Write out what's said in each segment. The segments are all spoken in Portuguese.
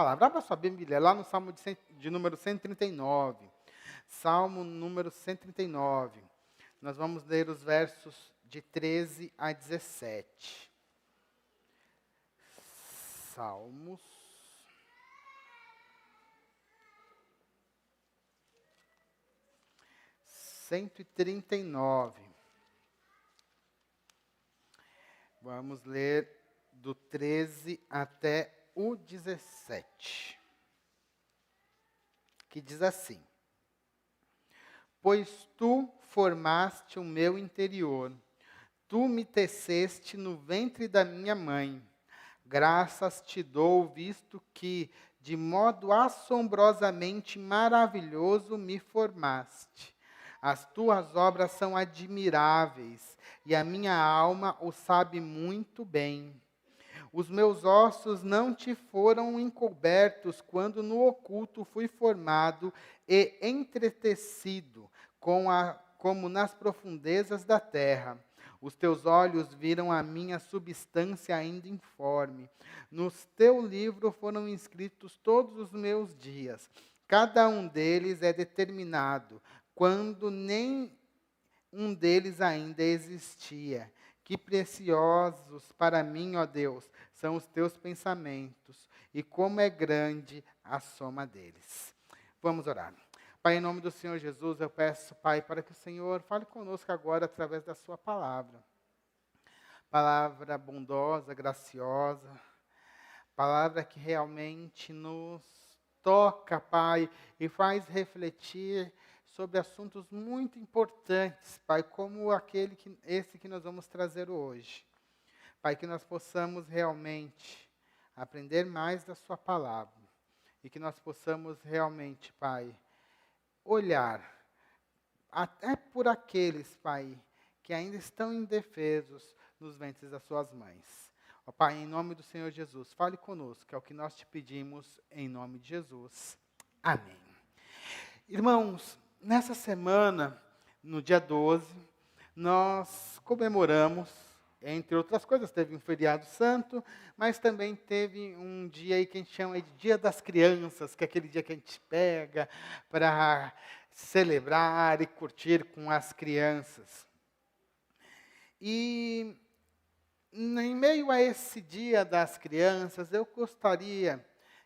palavra. Abra sua Bíblia lá no Salmo de número 139. Salmo número 139. Nós vamos ler os versos de 13 a 17. Salmos 139. Vamos ler do 13 até o 17. Que diz assim: Pois tu formaste o meu interior, tu me teceste no ventre da minha mãe. Graças te dou, visto que, de modo assombrosamente maravilhoso, me formaste. As tuas obras são admiráveis, e a minha alma o sabe muito bem. Os meus ossos não te foram encobertos quando no oculto fui formado e entretecido, como nas profundezas da terra. Os teus olhos viram a minha substância ainda informe. No teu livro foram inscritos todos os meus dias. Cada um deles é determinado, quando nem um deles ainda existia. Que preciosos para mim, ó Deus, são os teus pensamentos, e como é grande a soma deles. Vamos orar. Pai, em nome do Senhor Jesus, eu peço, Pai, para que o Senhor fale conosco agora através da sua palavra. Palavra bondosa, graciosa, palavra que realmente nos toca, Pai, e faz refletir sobre assuntos muito importantes, Pai, como esse que nós vamos trazer hoje. Pai, que nós possamos realmente aprender mais da sua palavra e que nós possamos realmente, Pai, olhar até por aqueles, Pai, que ainda estão indefesos nos ventres das suas mães. Ó Pai, em nome do Senhor Jesus, fale conosco, que é o que nós te pedimos, em nome de Jesus. Amém. Irmãos, nessa semana, no dia 12, nós comemoramos, entre outras coisas, teve um feriado santo, mas também teve um dia aí que a gente chama de Dia das Crianças, que é aquele dia que a gente pega para celebrar e curtir com as crianças. E em meio a esse Dia das Crianças, eu gostaria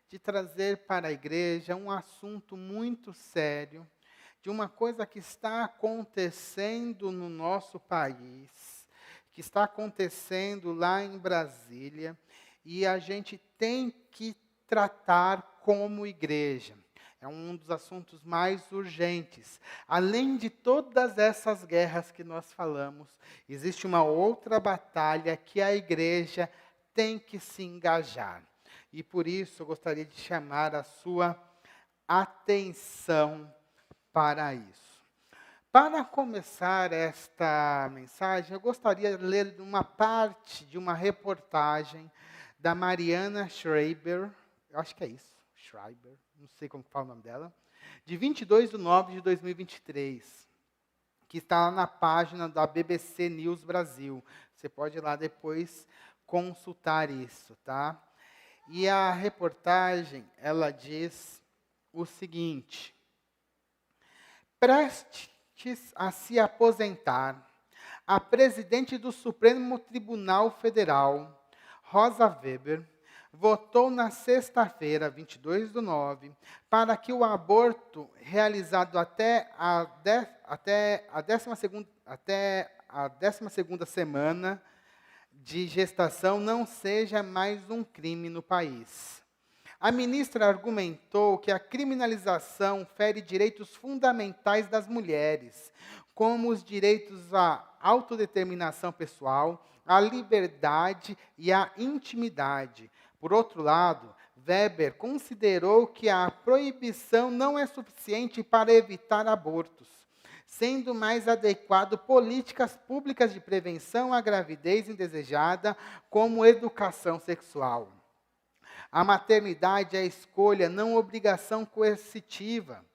de trazer para a igreja um assunto muito sério, de uma coisa que está acontecendo no nosso país, que está acontecendo lá em Brasília, e a gente tem que tratar como igreja. É um dos assuntos mais urgentes. Além de todas essas guerras que nós falamos, existe uma outra batalha que a igreja tem que se engajar. E por isso eu gostaria de chamar a sua atenção para isso. Para começar esta mensagem, eu gostaria de ler uma parte de uma reportagem da Mariana Schreiber, eu acho que é isso, Schreiber, não sei como fala o nome dela, de 22/9/2023, que está lá na página da BBC News Brasil. Você pode ir lá depois consultar isso, tá? E a reportagem, ela diz o seguinte: prestes a se aposentar, a presidente do Supremo Tribunal Federal, Rosa Weber, votou na sexta-feira, 22/9, para que o aborto realizado até a 12ª semana de gestação não seja mais um crime no país. A ministra argumentou que a criminalização fere direitos fundamentais das mulheres, como os direitos à autodeterminação pessoal, à liberdade e à intimidade. Por outro lado, Weber considerou que a proibição não é suficiente para evitar abortos, sendo mais adequado políticas públicas de prevenção à gravidez indesejada, como educação sexual. A maternidade é escolha, não obrigação coercitiva.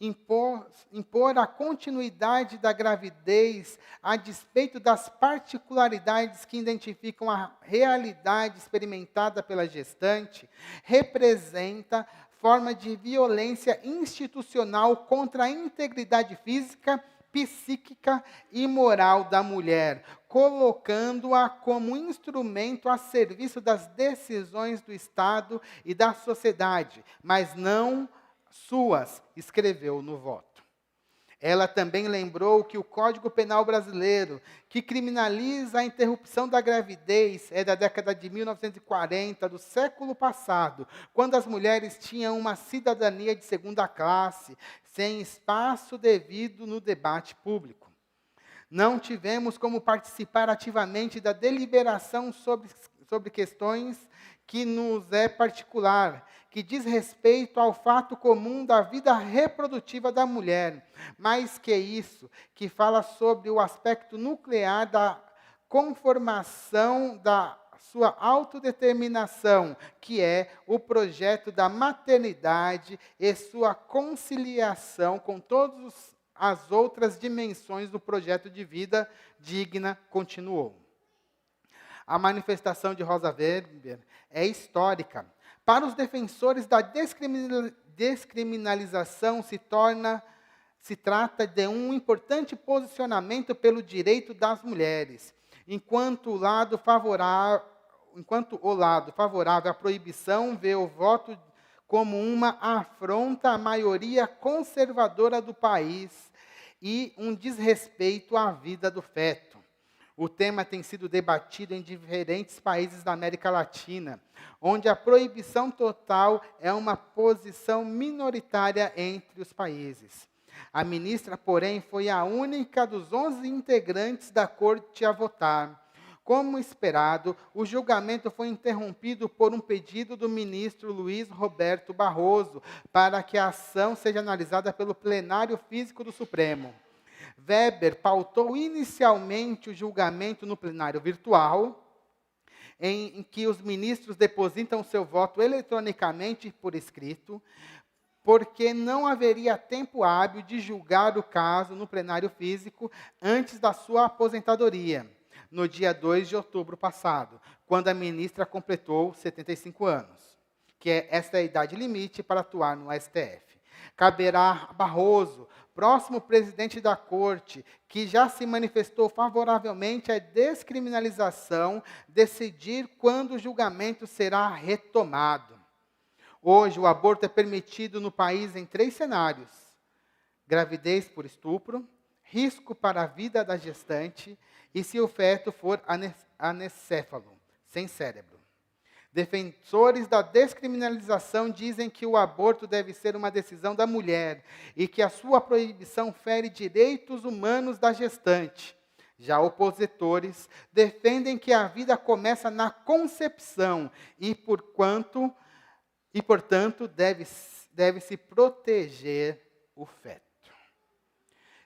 impor a continuidade da gravidez a despeito das particularidades que identificam a realidade experimentada pela gestante, representa forma de violência institucional contra a integridade física, psíquica e moral da mulher, colocando-a como instrumento a serviço das decisões do Estado e da sociedade, mas não suas, escreveu no voto. Ela também lembrou que o Código Penal brasileiro, que criminaliza a interrupção da gravidez, é da década de 1940, do século passado, quando as mulheres tinham uma cidadania de segunda classe, sem espaço devido no debate público. Não tivemos como participar ativamente da deliberação sobre questões que nos é particular, que diz respeito ao fato comum da vida reprodutiva da mulher, mais que isso, que fala sobre o aspecto nuclear da conformação da sua autodeterminação, que é o projeto da maternidade e sua conciliação com todas as outras dimensões do projeto de vida digna, continuou. A manifestação de Rosa Weber é histórica. Para os defensores da descriminalização, se trata de um importante posicionamento pelo direito das mulheres, enquanto o lado favorável à proibição vê o voto como uma afronta à maioria conservadora do país e um desrespeito à vida do feto. O tema tem sido debatido em diferentes países da América Latina, onde a proibição total é uma posição minoritária entre os países. A ministra, porém, foi a única dos 11 integrantes da corte a votar. Como esperado, o julgamento foi interrompido por um pedido do ministro Luiz Roberto Barroso para que a ação seja analisada pelo plenário físico do Supremo. Weber pautou inicialmente o julgamento no plenário virtual, em que os ministros depositam seu voto eletronicamente por escrito, porque não haveria tempo hábil de julgar o caso no plenário físico antes da sua aposentadoria, no dia 2 de outubro passado, quando a ministra completou 75 anos, que esta é a idade limite para atuar no STF. Caberá a Barroso, próximo presidente da Corte, que já se manifestou favoravelmente à descriminalização, decidir quando o julgamento será retomado. Hoje, o aborto é permitido no país em 3 cenários: gravidez por estupro, risco para a vida da gestante e se o feto for anencéfalo, sem cérebro. Defensores da descriminalização dizem que o aborto deve ser uma decisão da mulher e que a sua proibição fere direitos humanos da gestante. Já opositores defendem que a vida começa na concepção e, portanto, deve-se proteger o feto.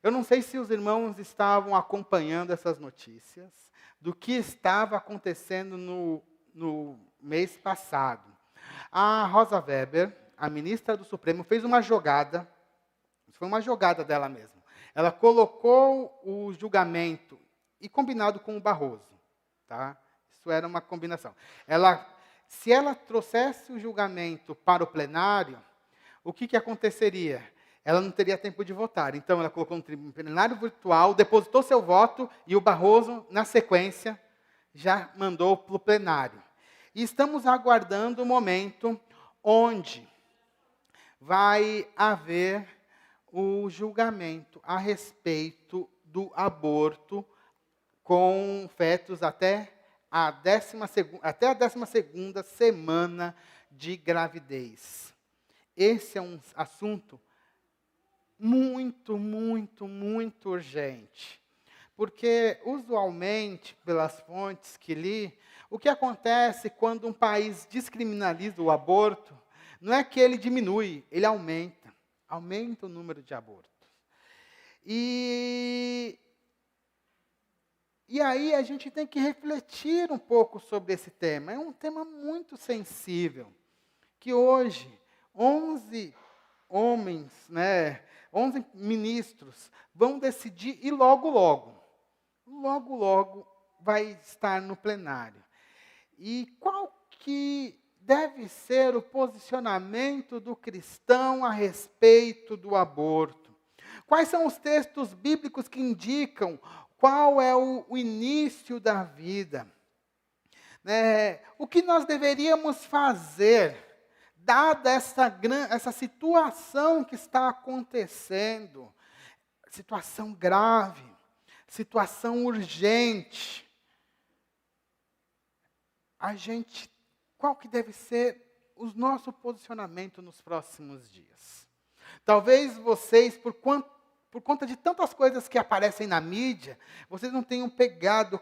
Eu não sei se os irmãos estavam acompanhando essas notícias do que estava acontecendo no mês passado. A Rosa Weber, a ministra do Supremo, fez uma jogada, foi uma jogada dela mesma. Ela colocou o julgamento, e combinado com o Barroso, tá? Isso era uma combinação. Se ela trouxesse o julgamento para o plenário, o que aconteceria? Ela não teria tempo de votar. Então, ela colocou um plenário virtual, depositou seu voto, e o Barroso, na sequência, já mandou para o plenário. E estamos aguardando o momento onde vai haver o julgamento a respeito do aborto com fetos até a 12ª semana de gravidez. Esse é um assunto muito, muito, muito urgente. Porque, usualmente, pelas fontes que li, o que acontece quando um país descriminaliza o aborto, não é que ele diminui, ele aumenta o número de abortos. E aí a gente tem que refletir um pouco sobre esse tema. É um tema muito sensível, que hoje 11 homens, 11 ministros vão decidir e logo vai estar no plenário. E qual que deve ser o posicionamento do cristão a respeito do aborto? Quais são os textos bíblicos que indicam qual é o início da vida? O que nós deveríamos fazer, dada essa situação que está acontecendo, situação grave, situação urgente, qual que deve ser o nosso posicionamento nos próximos dias? Talvez vocês, por conta de tantas coisas que aparecem na mídia, vocês não tenham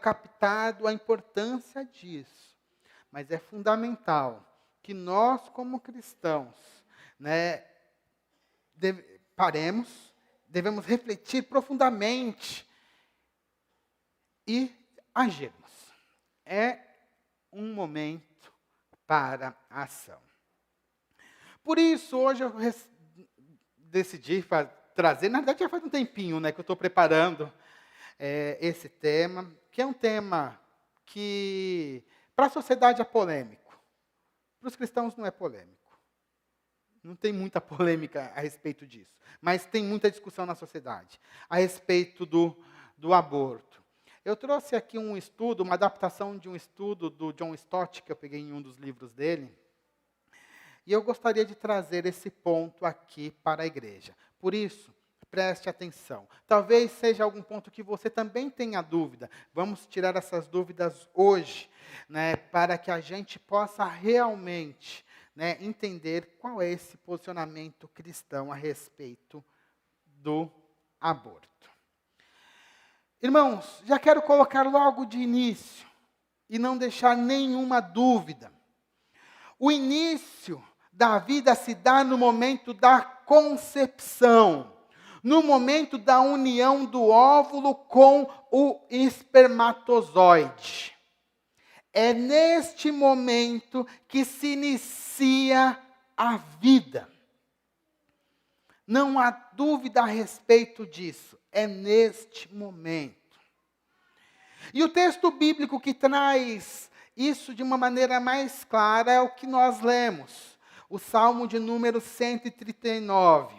captado a importância disso. Mas é fundamental que nós, como cristãos, devemos refletir profundamente e agirmos. É um momento para a ação. Por isso, hoje eu decidi trazer, na verdade já faz um tempinho que eu estou preparando esse tema, que é um tema que para a sociedade é polêmico. Para os cristãos não é polêmico. Não tem muita polêmica a respeito disso. Mas tem muita discussão na sociedade a respeito do aborto. Eu trouxe aqui um estudo, uma adaptação de um estudo do John Stott, que eu peguei em um dos livros dele. E eu gostaria de trazer esse ponto aqui para a igreja. Por isso, preste atenção. Talvez seja algum ponto que você também tenha dúvida. Vamos tirar essas dúvidas hoje, para que a gente possa realmente entender qual é esse posicionamento cristão a respeito do aborto. Irmãos, já quero colocar logo de início e não deixar nenhuma dúvida. O início da vida se dá no momento da concepção, no momento da união do óvulo com o espermatozoide. É neste momento que se inicia a vida. Não há dúvida a respeito disso. É neste momento. E o texto bíblico que traz isso de uma maneira mais clara é o que nós lemos. O Salmo de número 139.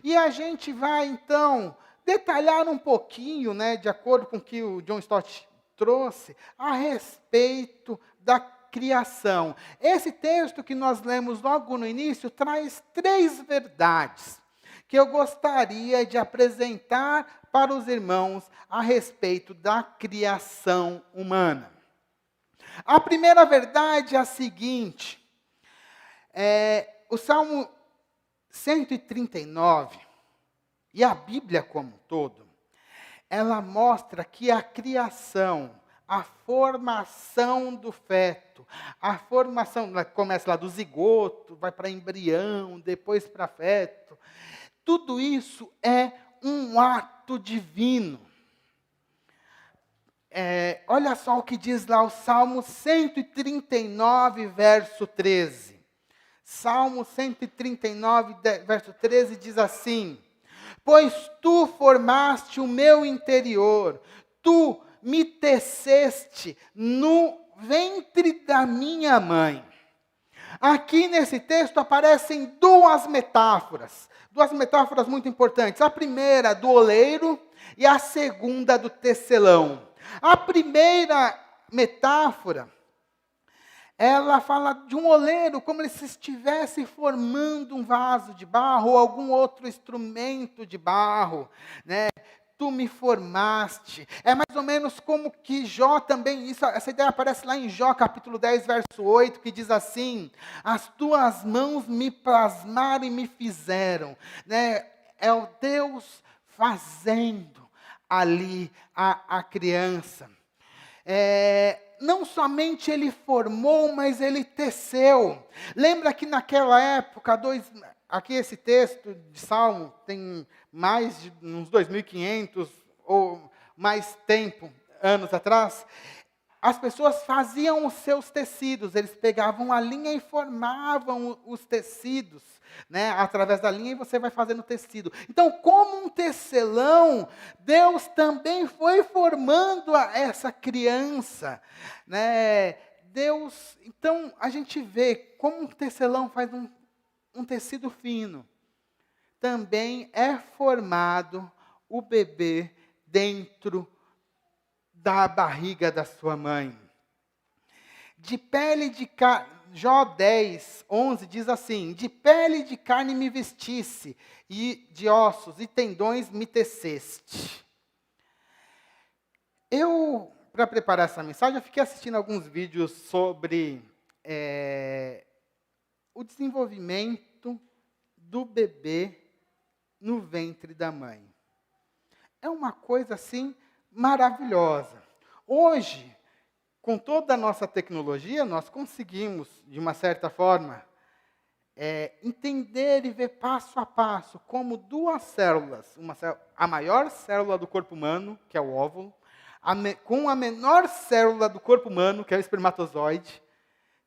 E a gente vai, então, detalhar um pouquinho, de acordo com o que o John Stott trouxe, a respeito da criação. Esse texto que nós lemos logo no início traz 3 verdades que eu gostaria de apresentar para os irmãos a respeito da criação humana. A primeira verdade é a seguinte: o Salmo 139, e a Bíblia como um todo, ela mostra que a criação, a formação do feto, a formação, começa lá do zigoto, vai para embrião, depois para feto, tudo isso é um ato divino. Olha só o que diz lá o Salmo 139, verso 13. Salmo 139, verso 13 diz assim: pois tu formaste o meu interior, tu me teceste no ventre da minha mãe. Aqui nesse texto aparecem duas metáforas muito importantes. A primeira do oleiro e a segunda do tecelão. A primeira metáfora, ela fala de um oleiro como se estivesse formando um vaso de barro ou algum outro instrumento de barro, Tu me formaste. É mais ou menos como que Jó também, essa ideia aparece lá em Jó, capítulo 10, verso 8, que diz assim: as tuas mãos me plasmaram e me fizeram. É o Deus fazendo ali a criança. Não somente ele formou, mas ele teceu. Lembra que naquela época, aqui esse texto de Salmo tem mais de uns 2.500 ou mais anos atrás. as pessoas faziam os seus tecidos, eles pegavam a linha e formavam os tecidos, né? Através da linha e você vai fazendo tecido. Então, como um tecelão, Deus também foi formando essa criança, né? Deus, então a gente vê como um tecelão faz um tecido fino. Também é formado o bebê dentro da barriga da sua mãe. De pele de carne, Jó 10, 11 diz assim: de pele de carne me vestisse, e de ossos e tendões me teceste. Para preparar essa mensagem, eu fiquei assistindo alguns vídeos sobre o desenvolvimento do bebê no ventre da mãe. É uma coisa assim maravilhosa. Hoje, com toda a nossa tecnologia, nós conseguimos, de uma certa forma, entender e ver passo a passo como duas células, a maior célula do corpo humano, que é o óvulo, com a menor célula do corpo humano, que é o espermatozoide,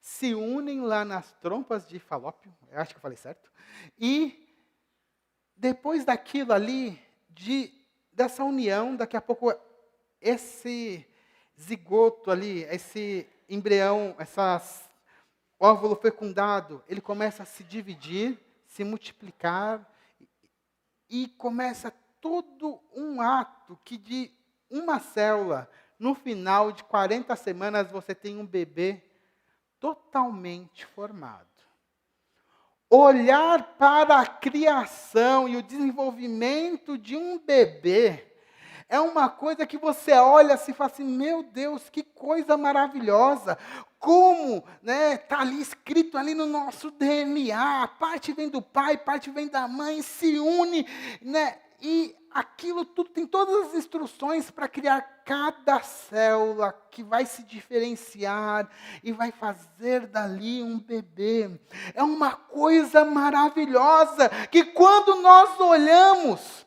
se unem lá nas trompas de Falópio, eu acho que eu falei certo, e depois daquilo ali, dessa união, daqui a pouco esse zigoto ali, esse embrião, óvulo fecundado, ele começa a se dividir, se multiplicar, e começa todo um ato que de uma célula, no final de 40 semanas, você tem um bebê totalmente formado. Olhar para a criação e o desenvolvimento de um bebê é uma coisa que você olha assim e fala assim, meu Deus, que coisa maravilhosa. Como, né, está ali escrito ali no nosso DNA, parte vem do pai, parte vem da mãe, se une, né, e aquilo tudo tem todas as instruções para criar cada célula que vai se diferenciar e vai fazer dali um bebê. É uma coisa maravilhosa que quando nós olhamos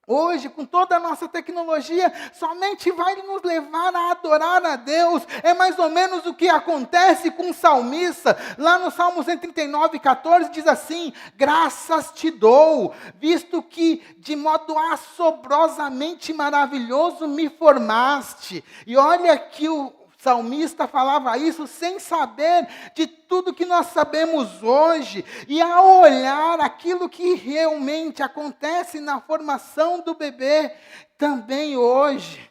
hoje, com toda a nossa tecnologia, somente vai nos levar a adorar a Deus. É mais ou menos o que acontece com o salmista. Lá no Salmo 139, 14, diz assim: graças te dou, visto que de modo assobrosamente maravilhoso me formaste. E olha que o salmista falava isso sem saber de tudo que nós sabemos hoje, e ao olhar aquilo que realmente acontece na formação do bebê, também hoje,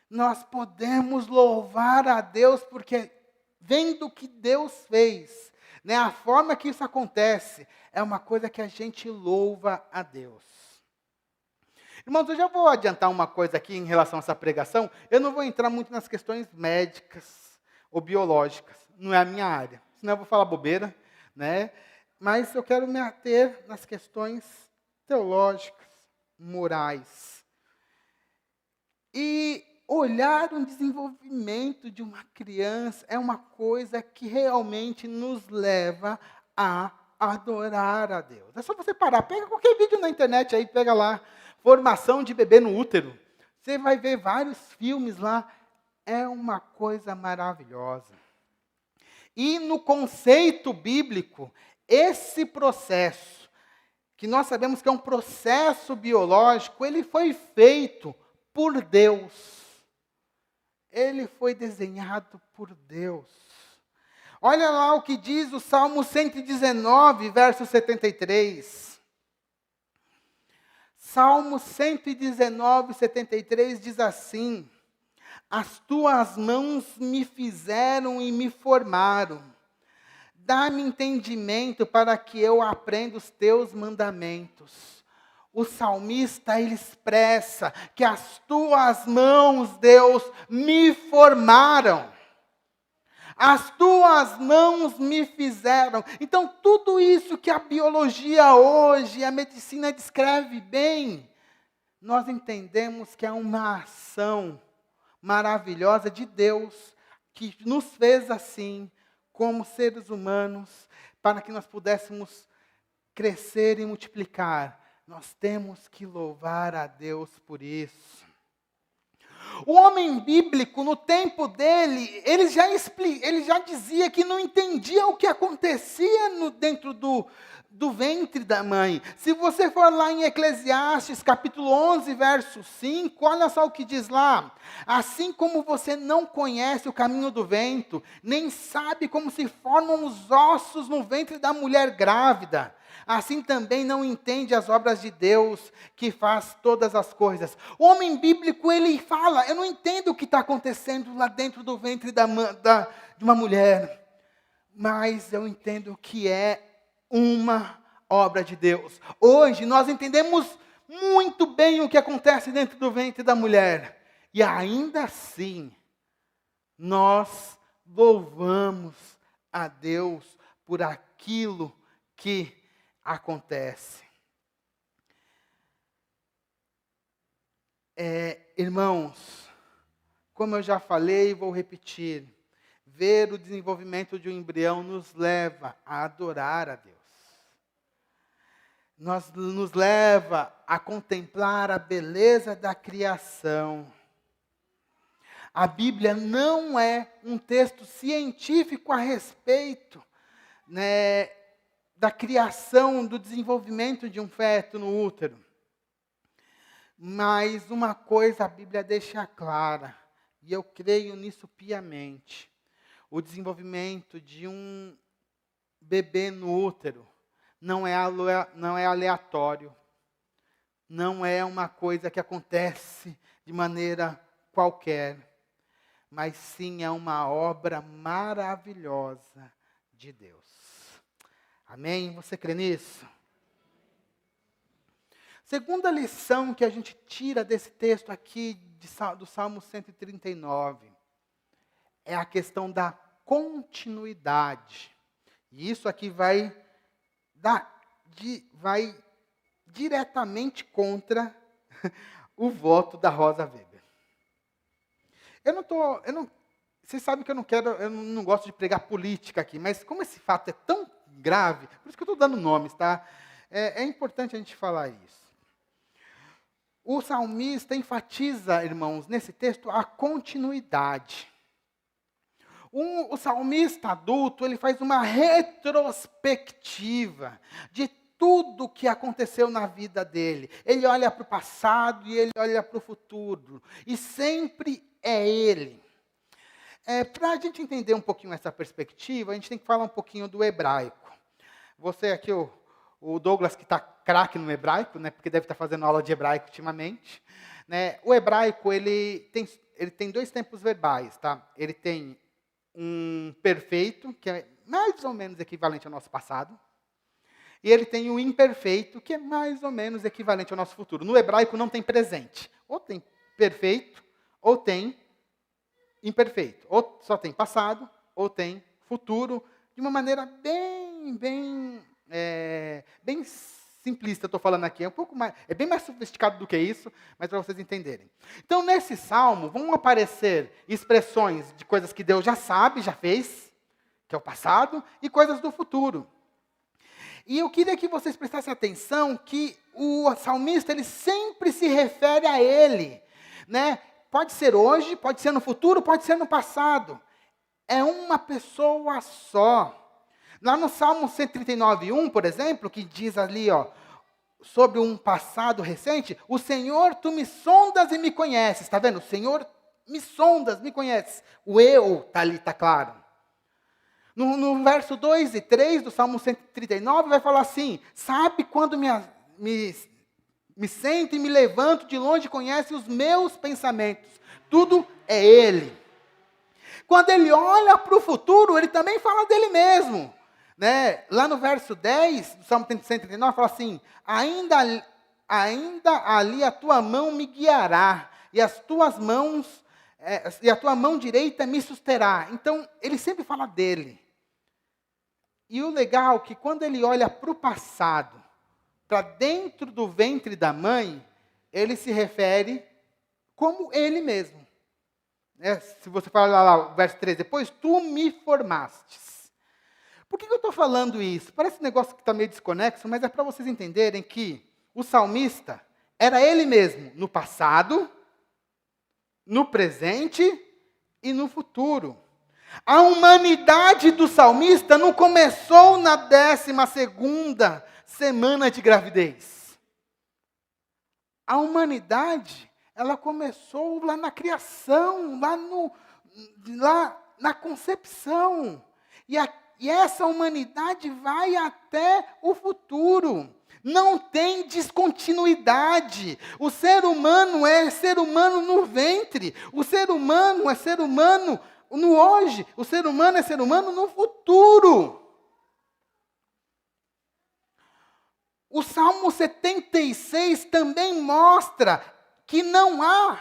nós podemos louvar a Deus, porque vendo o que Deus fez, né, a forma que isso acontece, é uma coisa que a gente louva a Deus. Irmãos, eu já vou adiantar uma coisa aqui em relação a essa pregação. Eu não vou entrar muito nas questões médicas ou biológicas. Não é a minha área. Senão eu vou falar bobeira, né? Mas eu quero me ater nas questões teológicas, morais. E olhar um desenvolvimento de uma criança é uma coisa que realmente nos leva a adorar a Deus. É só você parar. Pega qualquer vídeo na internet aí, pega lá. Formação de bebê no útero. Você vai ver vários filmes lá. É uma coisa maravilhosa. E no conceito bíblico, esse processo, que nós sabemos que é um processo biológico, ele foi feito por Deus. Ele foi desenhado por Deus. Olha lá o que diz o Salmo 119, verso 73. Salmo 119, 73 diz assim: as tuas mãos me fizeram e me formaram. Dá-me entendimento para que eu aprenda os teus mandamentos. O salmista, ele expressa que as tuas mãos, Deus, me formaram. As tuas mãos me fizeram. Então, tudo isso que a biologia hoje, a medicina descreve bem, nós entendemos que é uma ação maravilhosa de Deus, que nos fez assim, como seres humanos, para que nós pudéssemos crescer e multiplicar. Nós temos que louvar a Deus por isso. O homem bíblico, no tempo dele, ele já dizia que não entendia o que acontecia dentro do ventre da mãe. Se você for lá em Eclesiastes, capítulo 11, verso 5, olha só o que diz lá. Assim como você não conhece o caminho do vento, nem sabe como se formam os ossos no ventre da mulher grávida, assim também não entende as obras de Deus, que faz todas as coisas. O homem bíblico, ele fala, eu não entendo o que está acontecendo lá dentro do ventre de uma mulher, mas eu entendo que é uma obra de Deus. Hoje nós entendemos muito bem o que acontece dentro do ventre da mulher, e ainda assim, nós louvamos a Deus por aquilo que acontece. Irmãos, como eu já falei e vou repetir, ver o desenvolvimento de um embrião nos leva a adorar a Deus. Nos leva a contemplar a beleza da criação. A Bíblia não é um texto científico a respeito, né, da criação, do desenvolvimento de um feto no útero. Mas uma coisa a Bíblia deixa clara, e eu creio nisso piamente. O desenvolvimento de um bebê no útero não é aleatório. Não é uma coisa que acontece de maneira qualquer. Mas sim é uma obra maravilhosa de Deus. Amém? Você crê nisso? Segunda lição que a gente tira desse texto aqui do Salmo 139 é a questão da continuidade. E isso aqui vai diretamente contra o voto da Rosa Weber. Vocês sabem que eu não gosto de pregar política aqui, mas como esse fato é tão grave, por isso que eu estou dando nomes, tá? É importante a gente falar isso. O salmista enfatiza, irmãos, nesse texto, a continuidade. O salmista adulto, ele faz uma retrospectiva de tudo que aconteceu na vida dele. Ele olha para o passado e ele olha para o futuro. E sempre é ele. Para a gente entender um pouquinho essa perspectiva, a gente tem que falar um pouquinho do hebraico. Você aqui, o Douglas, que está craque no hebraico, né, porque deve estar fazendo aula de hebraico ultimamente. Né, o hebraico, ele tem dois tempos verbais. Tá? Ele tem um perfeito, que é mais ou menos equivalente ao nosso passado. E ele tem o imperfeito, que é mais ou menos equivalente ao nosso futuro. No hebraico não tem presente. Ou tem perfeito, ou tem imperfeito. Ou só tem passado, ou tem futuro, de uma maneira bem simplista, estou falando aqui. É bem mais sofisticado do que isso, mas para vocês entenderem. Então, nesse salmo, vão aparecer expressões de coisas que Deus já sabe, já fez, que é o passado, e coisas do futuro. E eu queria que vocês prestassem atenção que o salmista, ele sempre se refere a ele, né? Pode ser hoje, pode ser no futuro, pode ser no passado. É uma pessoa só. Lá no Salmo 139:1, por exemplo, que diz ali, sobre um passado recente, o Senhor, tu me sondas e me conheces. Está vendo? O Senhor me sondas, me conheces. O eu está ali, está claro. No verso 2 e 3 do Salmo 139, vai falar assim, sabe quando me sento e me levanto de longe, conhece os meus pensamentos. Tudo é Ele. Quando Ele olha para o futuro, Ele também fala dEle mesmo. Né? Lá no verso 10 do Salmo 139, fala assim, ainda ali a tua mão me guiará, e a tua mão direita me susterá. Então, Ele sempre fala dEle. E o legal é que quando Ele olha para o passado, para dentro do ventre da mãe, Ele se refere como Ele mesmo. Se você falar lá, o verso 13, depois, tu me formastes. Por que eu estou falando isso? Parece um negócio que está meio desconexo, mas é para vocês entenderem que o salmista era ele mesmo no passado, no presente e no futuro. A humanidade do salmista não começou na 12ª semana de gravidez. A humanidade, ela começou lá na criação, lá na concepção. E essa humanidade vai até o futuro. Não tem descontinuidade. O ser humano é ser humano no ventre. O ser humano é ser humano no hoje. O ser humano é ser humano no futuro. O Salmo 76 também mostra que não há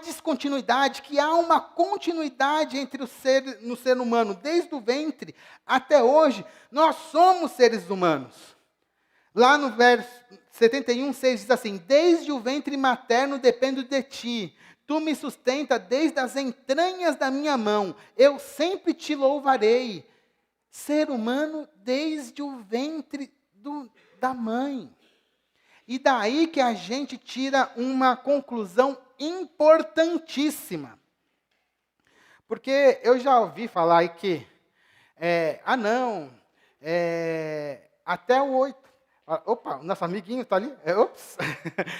descontinuidade, que há uma continuidade entre no ser humano, desde o ventre até hoje. Nós somos seres humanos. Lá no verso 71:6 diz assim: desde o ventre materno dependo de ti, tu me sustenta desde as entranhas da minha mão, eu sempre te louvarei. Ser humano desde o ventre da mãe. E daí que a gente tira uma conclusão importantíssima. Porque eu já ouvi falar aí que, até o 8. Opa, nosso amiguinho está ali. Ops,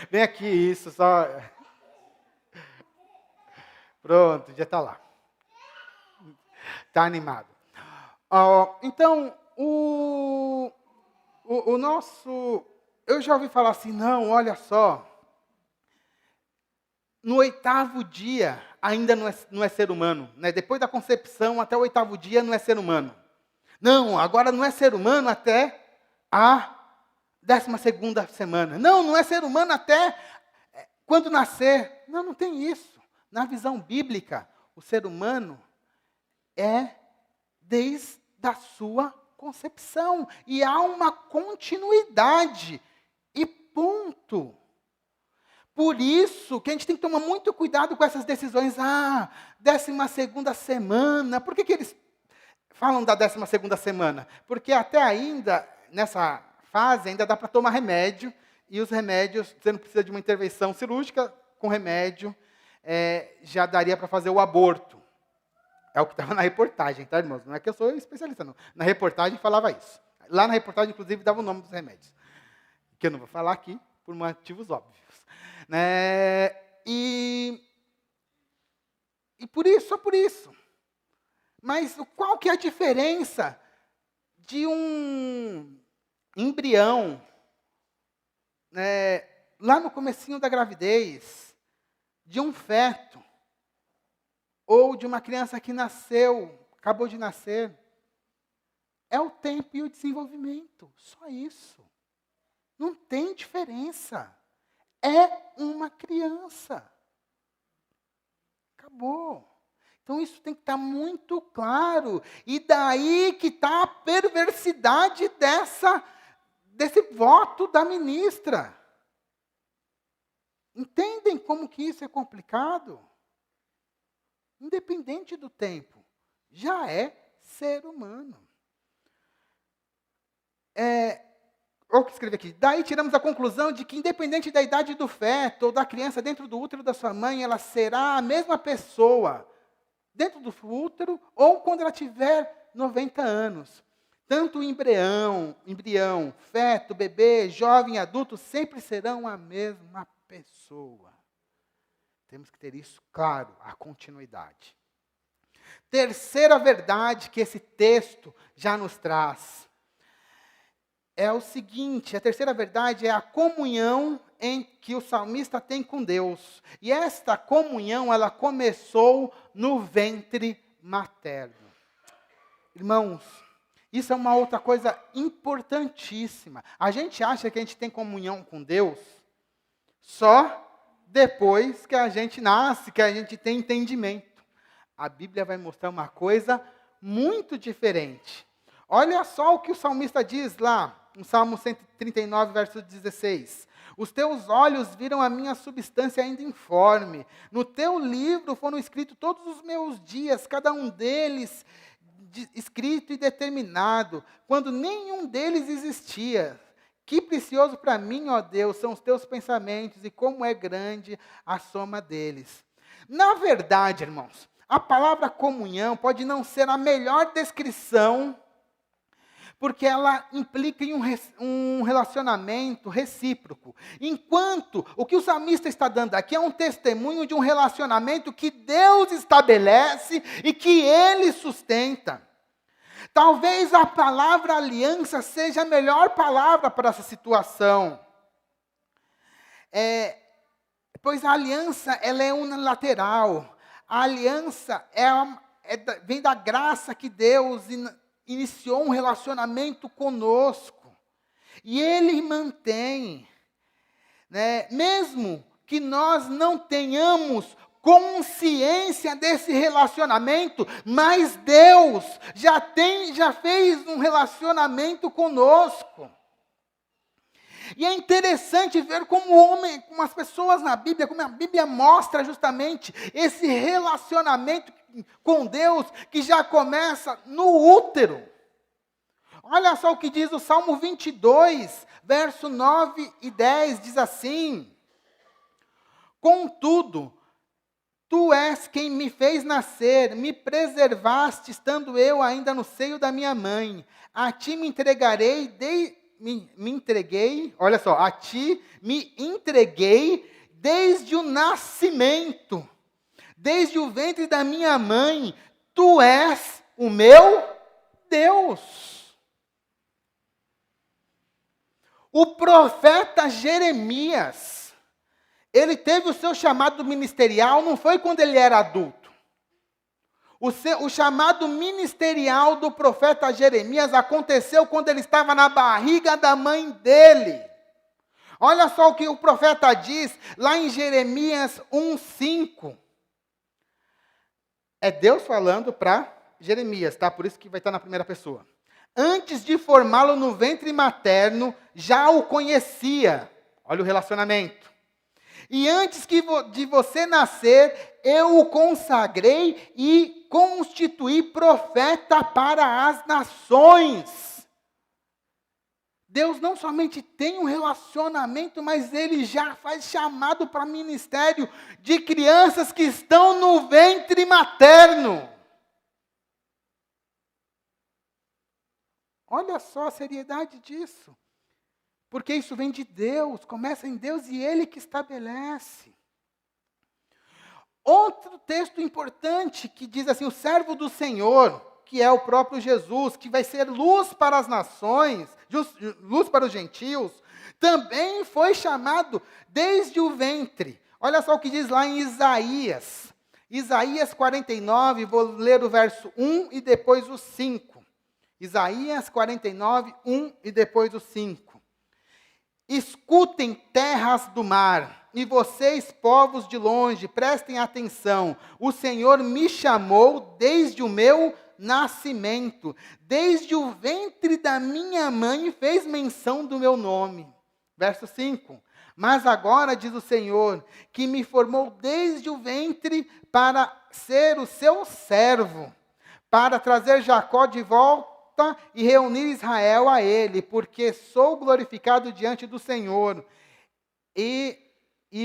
vem aqui, isso, só. Pronto, já está lá. Está animado. Então, o nosso... Eu já ouvi falar assim, não, olha só. No 8º dia, ainda não é ser humano. Né? Depois da concepção, até o 8º dia, não é ser humano. Não, agora não é ser humano até a 12ª semana. Não é ser humano até quando nascer. Não tem isso. Na visão bíblica, o ser humano é desde a sua concepção. E há uma continuidade. E ponto. Por isso que a gente tem que tomar muito cuidado com essas decisões. 12ª semana. Por que eles falam da 12ª semana? Porque até ainda, nessa fase, ainda dá para tomar remédio. E os remédios, você não precisa de uma intervenção cirúrgica, com remédio, já daria para fazer o aborto. É o que estava na reportagem, tá, irmãos? Não é que eu sou especialista, não. Na reportagem falava isso. Lá na reportagem, inclusive, dava o nome dos remédios. Que eu não vou falar aqui, por motivos óbvios. Né? E só por isso. Mas qual que é a diferença de um embrião, né, lá no comecinho da gravidez, de um feto, ou de uma criança que nasceu, acabou de nascer? É o tempo e o desenvolvimento, só isso. Não tem diferença. É uma criança. Acabou. Então isso tem que estar muito claro. E daí que está a perversidade desse voto da ministra. Entendem como que isso é complicado? Independente do tempo, já é ser humano. Ou que escreve aqui, daí tiramos a conclusão de que, independente da idade do feto ou da criança dentro do útero da sua mãe, ela será a mesma pessoa dentro do útero ou quando ela tiver 90 anos. Tanto o embrião, feto, bebê, jovem, adulto, sempre serão a mesma pessoa. Temos que ter isso claro, a continuidade. Terceira verdade que esse texto já nos traz é o seguinte: a terceira verdade é a comunhão que o salmista tem com Deus. E esta comunhão, ela começou no ventre materno. Irmãos, isso é uma outra coisa importantíssima. A gente acha que a gente tem comunhão com Deus só depois que a gente nasce, que a gente tem entendimento. A Bíblia vai mostrar uma coisa muito diferente. Olha só o que o salmista diz lá, no Salmo 139, verso 16. Os teus olhos viram a minha substância ainda informe. No teu livro foram escritos todos os meus dias, cada um deles escrito e determinado, quando nenhum deles existia. Que precioso para mim, ó Deus, são os teus pensamentos e como é grande a soma deles. Na verdade, irmãos, a palavra comunhão pode não ser a melhor descrição, porque ela implica em um relacionamento recíproco. Enquanto o que o salmista está dando aqui é um testemunho de um relacionamento que Deus estabelece e que Ele sustenta. Talvez a palavra aliança seja a melhor palavra para essa situação. Pois a aliança ela é unilateral. A aliança vem da graça que Deus iniciou um relacionamento conosco. E Ele mantém. Né? Mesmo que nós não tenhamos consciência desse relacionamento, mas Deus já fez um relacionamento conosco. E é interessante ver como as pessoas na Bíblia, como a Bíblia mostra justamente esse relacionamento com Deus que já começa no útero. Olha só o que diz o Salmo 22, verso 9 e 10, diz assim: Contudo, Tu és quem me fez nascer, me preservaste, estando eu ainda no seio da minha mãe. A Ti me entreguei, olha só, a Ti me entreguei desde o nascimento, desde o ventre da minha mãe. Tu és o meu Deus. O profeta Jeremias, ele teve o seu chamado ministerial, não foi quando ele era adulto. O chamado ministerial do profeta Jeremias aconteceu quando ele estava na barriga da mãe dele. Olha só o que o profeta diz lá em Jeremias 1:5. É Deus falando para Jeremias, tá? Por isso que vai estar na primeira pessoa. Antes de formá-lo no ventre materno, já o conhecia. Olha o relacionamento. E antes de você nascer, eu o consagrei e constituí profeta para as nações. Deus não somente tem um relacionamento, mas Ele já faz chamado para ministério de crianças que estão no ventre materno. Olha só a seriedade disso. Porque isso vem de Deus, começa em Deus e Ele que estabelece. Outro texto importante que diz assim, o servo do Senhor, que é o próprio Jesus, que vai ser luz para as nações, luz para os gentios, também foi chamado desde o ventre. Olha só o que diz lá em Isaías. Isaías 49, vou ler o verso 1 e depois o 5. Isaías 49, 1 e depois o 5. Escutem terras do mar, e vocês, povos de longe, prestem atenção. O Senhor me chamou desde o meu nascimento, desde o ventre da minha mãe fez menção do meu nome. Verso 5. Mas agora, diz o Senhor, que me formou desde o ventre para ser o seu servo, para trazer Jacó de volta e reunir Israel a Ele, porque sou glorificado diante do Senhor, e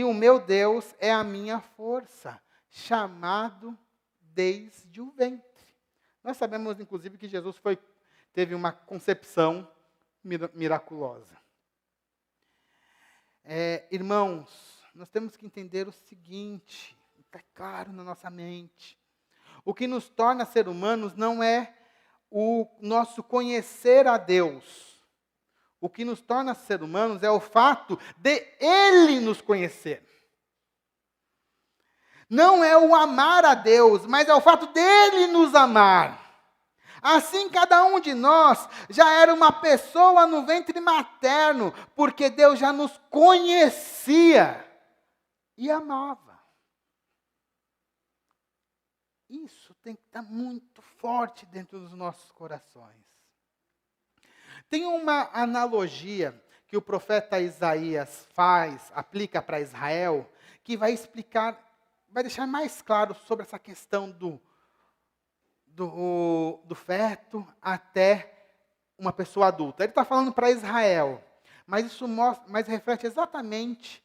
o meu Deus é a minha força, chamado desde o ventre. Nós sabemos, inclusive, que Jesus teve uma concepção miraculosa. Irmãos, nós temos que entender o seguinte, está claro na nossa mente. O que nos torna ser humanos não é o nosso conhecer a Deus. O que nos torna ser humanos é o fato de Ele nos conhecer. Não é o amar a Deus, mas é o fato dele nos amar. Assim, cada um de nós já era uma pessoa no ventre materno, porque Deus já nos conhecia e amava. Isso tem que estar muito forte dentro dos nossos corações. Tem uma analogia que o profeta Isaías aplica para Israel, que vai explicar, vai deixar mais claro sobre essa questão do feto até uma pessoa adulta. Ele está falando para Israel, Mas isso mostra, mas reflete exatamente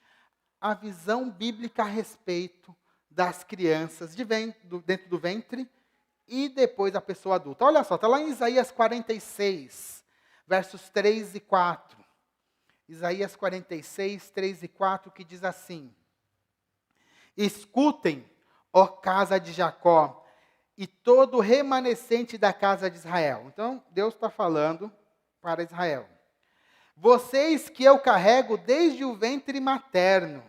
a visão bíblica a respeito das crianças dentro do ventre e depois a pessoa adulta. Olha só, está lá em Isaías 46, versos 3 e 4. Isaías 46, 3 e 4, que diz assim: escutem, ó casa de Jacó, e todo o remanescente da casa de Israel. Então, Deus está falando para Israel. Vocês que eu carrego desde o ventre materno,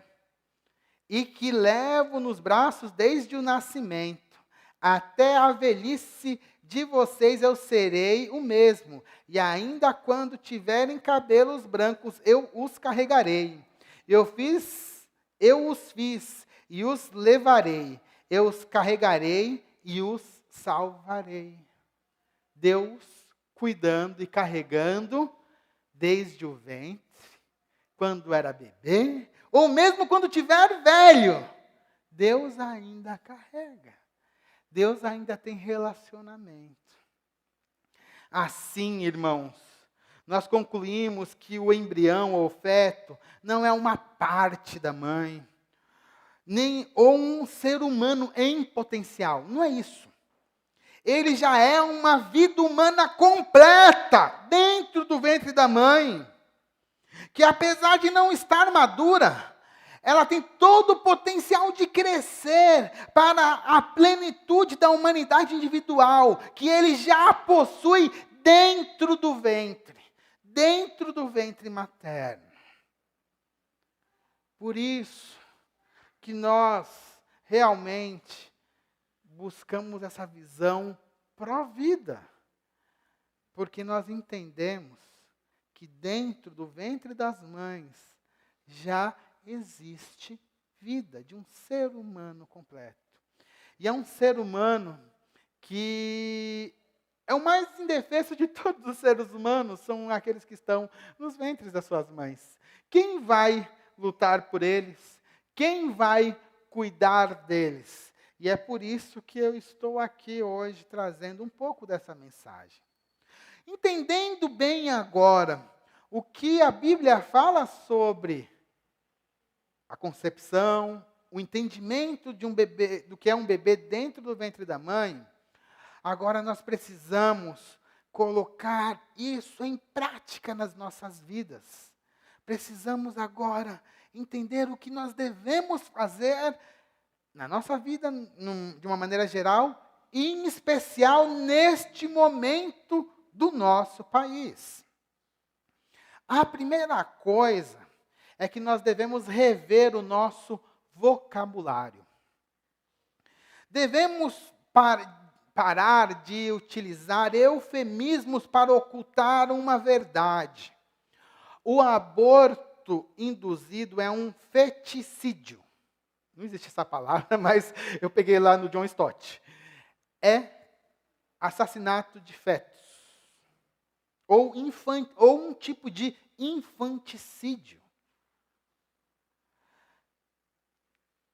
e que levo nos braços desde o nascimento, até a velhice de vocês eu serei o mesmo, e ainda quando tiverem cabelos brancos, eu os carregarei. Eu os fiz, e os levarei, eu os carregarei e os salvarei. Deus cuidando e carregando desde o ventre, quando era bebê, ou mesmo quando tiver velho, Deus ainda carrega. Deus ainda tem relacionamento. Assim, irmãos, nós concluímos que o embrião ou feto não é uma parte da mãe, ou um ser humano em potencial. Não é isso. Ele já é uma vida humana completa dentro do ventre da mãe, que apesar de não estar madura, ela tem todo o potencial de crescer para a plenitude da humanidade individual, que ele já possui dentro do ventre materno. Por isso que nós realmente buscamos essa visão pró-vida, porque nós entendemos que dentro do ventre das mães já existe vida de um ser humano completo. E é um ser humano que é o mais indefeso de todos os seres humanos, são aqueles que estão nos ventres das suas mães. Quem vai lutar por eles? Quem vai cuidar deles? E é por isso que eu estou aqui hoje trazendo um pouco dessa mensagem. Entendendo bem agora o que a Bíblia fala sobre a concepção, o entendimento de um bebê, do que é um bebê dentro do ventre da mãe, agora nós precisamos colocar isso em prática nas nossas vidas. Precisamos agora entender o que nós devemos fazer na nossa vida, de uma maneira geral, e em especial neste momento do nosso país. A primeira coisa é que nós devemos rever o nosso vocabulário. Devemos parar de utilizar eufemismos para ocultar uma verdade. O aborto induzido é um feticídio. Não existe essa palavra, mas eu peguei lá no John Stott. É assassinato de fetos. Ou um tipo de infanticídio.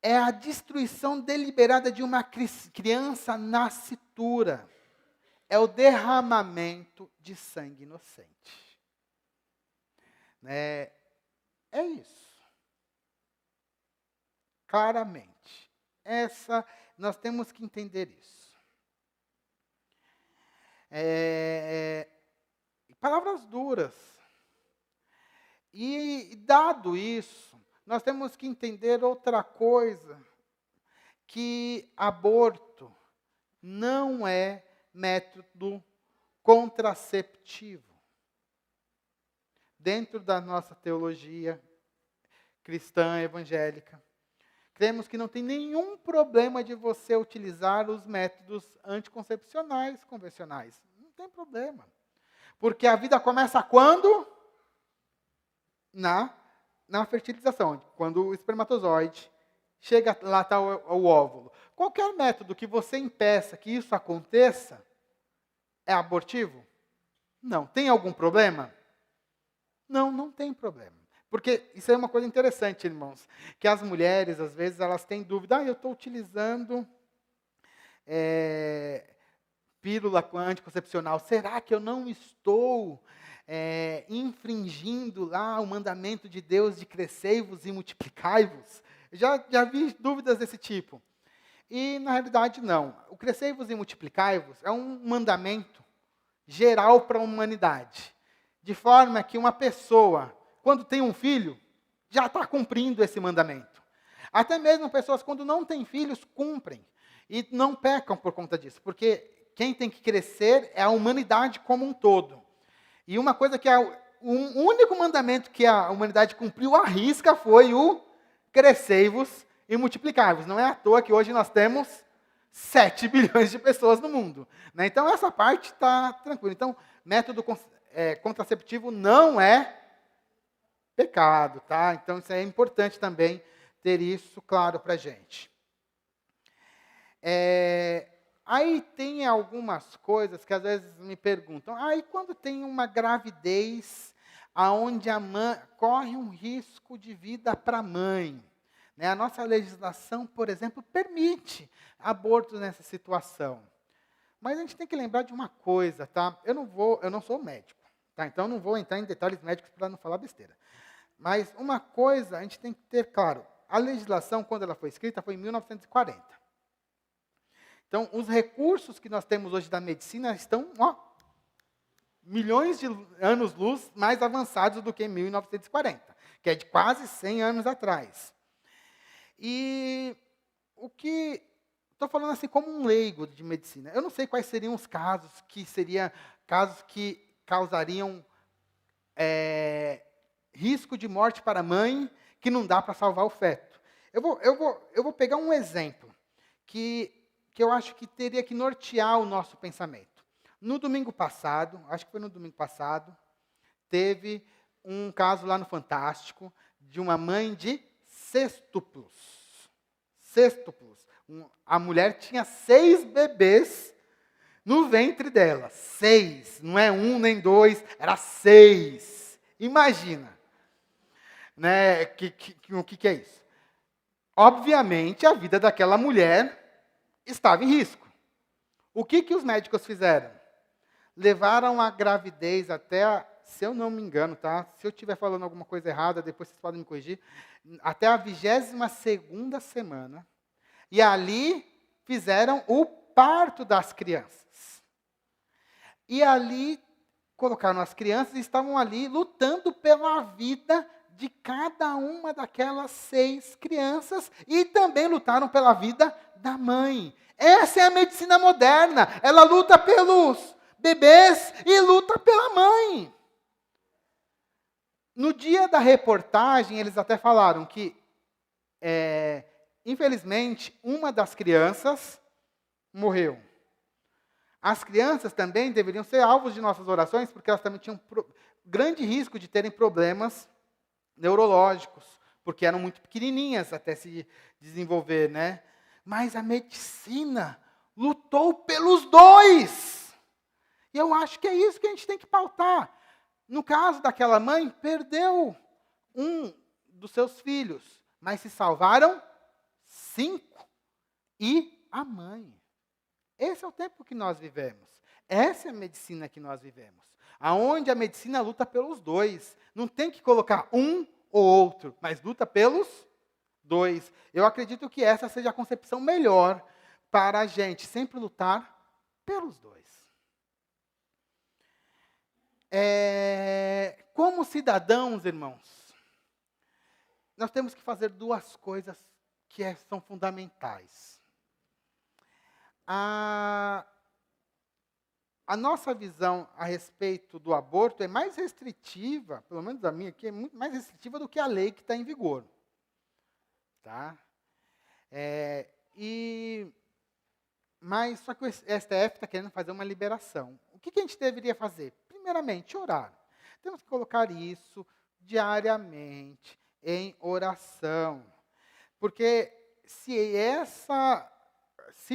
É a destruição deliberada de uma criança nascitura. É o derramamento de sangue inocente. É isso. Claramente. Nós temos que entender isso. Palavras duras. E dado isso, nós temos que entender outra coisa, que aborto não é método contraceptivo. Dentro da nossa teologia cristã evangélica, cremos que não tem nenhum problema de você utilizar os métodos anticoncepcionais convencionais. Não tem problema. Porque a vida começa quando? Na fertilização, quando o espermatozoide chega, lá está o óvulo. Qualquer método que você impeça que isso aconteça, é abortivo? Não. Tem algum problema? Não, não tem problema. Porque isso é uma coisa interessante, irmãos, que as mulheres, às vezes, elas têm dúvida, eu estou utilizando pílula anticoncepcional, será que eu não estou infringindo lá o mandamento de Deus de crescei-vos e multiplicai-vos. Já vi dúvidas desse tipo. E, na realidade, não. O crescei-vos e multiplicai-vos é um mandamento geral para a humanidade. De forma que uma pessoa, quando tem um filho, já está cumprindo esse mandamento. Até mesmo pessoas, quando não têm filhos, cumprem. E não pecam por conta disso. Porque quem tem que crescer é a humanidade como um todo. E uma coisa que o único mandamento que a humanidade cumpriu à risca foi o crescei-vos e multiplicai-vos. Não é à toa que hoje nós temos 7 bilhões de pessoas no mundo. Né? Então, essa parte está tranquila. Então, método contraceptivo não é pecado. Tá? Então, isso é importante também ter isso claro para a gente. Aí tem algumas coisas que às vezes me perguntam. E quando tem uma gravidez onde a mãe corre um risco de vida para a mãe? Né? A nossa legislação, por exemplo, permite aborto nessa situação. Mas a gente tem que lembrar de uma coisa, tá? Eu não sou médico, tá? Então eu não vou entrar em detalhes médicos para não falar besteira. Mas uma coisa a gente tem que ter claro. A legislação, quando ela foi escrita, foi em 1940. Então, os recursos que nós temos hoje da medicina estão, milhões de anos-luz mais avançados do que em 1940, que é de quase 100 anos atrás. E o que... Estou falando assim como um leigo de medicina. Eu não sei quais seriam os casos que causariam risco de morte para a mãe, que não dá para salvar o feto. Eu vou pegar um exemplo que eu acho que teria que nortear o nosso pensamento. No domingo passado, acho que foi no domingo passado, teve um caso lá no Fantástico de uma mãe de sextuplos. A mulher tinha 6 bebês no ventre dela. 6, não é 1 nem 2, era 6. Imagina. Né, o que é isso? Obviamente, a vida daquela mulher estava em risco. O que os médicos fizeram? Levaram a gravidez até, se eu não me engano, tá? Se eu estiver falando alguma coisa errada, depois vocês podem me corrigir, até a 22ª semana. E ali fizeram o parto das crianças. E ali colocaram as crianças e estavam ali lutando pela vida de cada uma daquelas 6 crianças e também lutaram pela vida da mãe. Essa é a medicina moderna. Ela luta pelos bebês e luta pela mãe. No dia da reportagem, eles até falaram que, infelizmente, uma das crianças morreu. As crianças também deveriam ser alvos de nossas orações, porque elas também tinham grande risco de terem problemas neurológicos, porque eram muito pequenininhas até se desenvolver, né? Mas a medicina lutou pelos 2. E eu acho que é isso que a gente tem que pautar. No caso daquela mãe, perdeu um dos seus filhos, mas se salvaram 5 e a mãe. Esse é o tempo que nós vivemos. Essa é a medicina que nós vivemos. Aonde a medicina luta pelos 2. Não tem que colocar um ou outro, mas luta pelos 2. Eu acredito que essa seja a concepção melhor para a gente, sempre lutar pelos 2. Como cidadãos, irmãos, nós temos que fazer 2 coisas que são fundamentais. A nossa visão a respeito do aborto é mais restritiva, pelo menos a minha aqui, é muito mais restritiva do que a lei que está em vigor. Tá? Mas só que o STF está querendo fazer uma liberação. O que a gente deveria fazer? Primeiramente, orar. Temos que colocar isso diariamente em oração. Porque se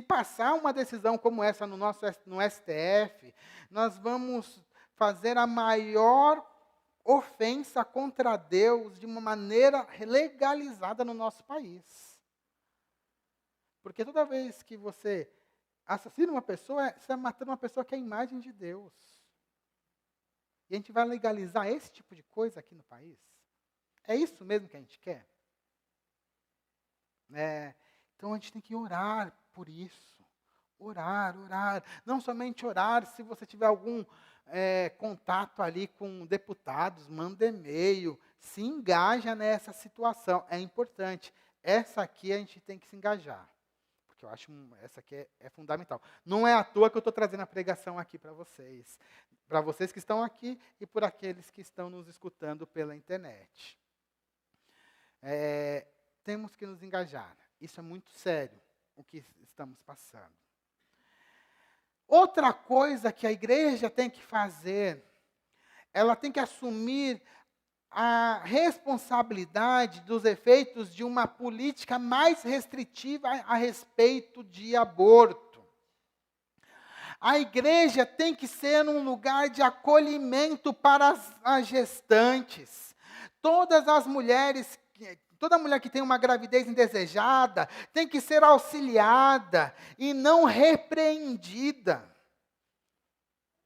passar uma decisão como essa no STF, nós vamos fazer a maior ofensa contra Deus de uma maneira legalizada no nosso país. Porque toda vez que você assassina uma pessoa, você está matando uma pessoa que é a imagem de Deus. E a gente vai legalizar esse tipo de coisa aqui no país? É isso mesmo que a gente quer? Então a gente tem que orar por isso. Orar, orar. Não somente orar, se você tiver algum contato ali com deputados, manda e-mail, se engaja nessa situação. É importante. Essa aqui a gente tem que se engajar. Porque eu acho essa aqui é fundamental. Não é à toa que eu estou trazendo a pregação aqui para vocês. Para vocês que estão aqui e por aqueles que estão nos escutando pela internet. Temos que nos engajar. Isso é muito sério, o que estamos passando. Outra coisa que a igreja tem que fazer, ela tem que assumir a responsabilidade dos efeitos de uma política mais restritiva a respeito de aborto. A igreja tem que ser um lugar de acolhimento para as gestantes. Toda mulher que tem uma gravidez indesejada tem que ser auxiliada e não repreendida.